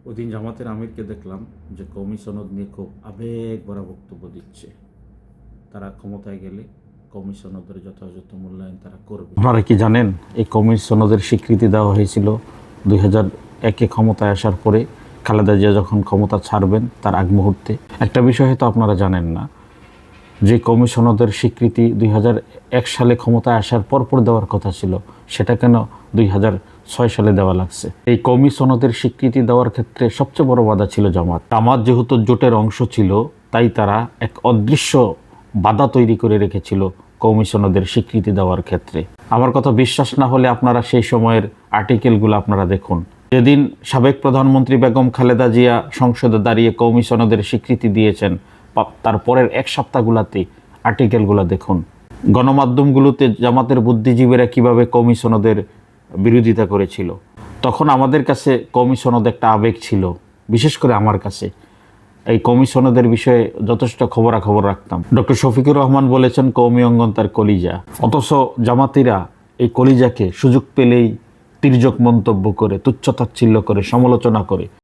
ওই দিন জামাতের আমিরকে দেখলাম যে কওমি সনদ নিয়ে খুব আবেগ ভরা বক্তব্য দিচ্ছে। তারা ক্ষমতায় গেলে কওমি সনদের যথাযথ মূল্যায়ন তারা করবে। আপনারা কি জানেন এই কওমি সনদের স্বীকৃতি দেওয়া হয়েছিল 2001-এ ক্ষমতায় আসার পরে, খালেদা জিয়া যখন ক্ষমতা ছাড়বেন তার আগ মুহূর্তে। একটা বিষয় হয়তো আপনারা জানেন না, যে কওমি সনদের স্বীকৃতি 2001 সালে ক্ষমতায় আসার পরপর দেওয়ার কথা ছিল, সেটা কেন 2006 সালে দেওয়া লাগছে। এই কওমি সনদের স্বীকৃতি দেওয়ার ক্ষেত্রে সবচেয়ে বড় বাধা ছিল জামাত। জামাত যেহেতু জোটের অংশ ছিল, তাই তারা এক অদৃশ্য বাধা তৈরি করে রেখেছিল কওমি সনদের স্বীকৃতি দেওয়ার ক্ষেত্রে। আমার কথা বিশ্বাস না হলে আপনারা সেই সময়ের আর্টিকেলগুলো আপনারা দেখুন। যেদিন সাবেক প্রধানমন্ত্রী বেগম খালেদা জিয়া সংসদে দাঁড়িয়ে কওমি সনদের স্বীকৃতি দিয়েছেন, তারপরের এক সপ্তাহগুলোতে আর্টিকেলগুলো দেখুন। গণমাধ্যমগুলোতে জামাতের বুদ্ধিজীবীরা কিভাবে কওমি সনদের বিরোধিতা করেছিল। তখন আমাদের কাছে কওমি সনদ একটা আবেগ ছিল, বিশেষ করে আমার কাছে। এই কওমি সনদের বিষয়ে যথেষ্ট খবরাখবর রাখতাম। ডক্টর শফিকুর রহমান বলেছেন কওমি অঙ্গন তার কলিজা, অথচ জামাতিরা এই কলিজাকে সুযোগ পেলেই তির্যক মন্তব্য করে, তুচ্ছতাচ্ছিল্য করে, সমালোচনা করে।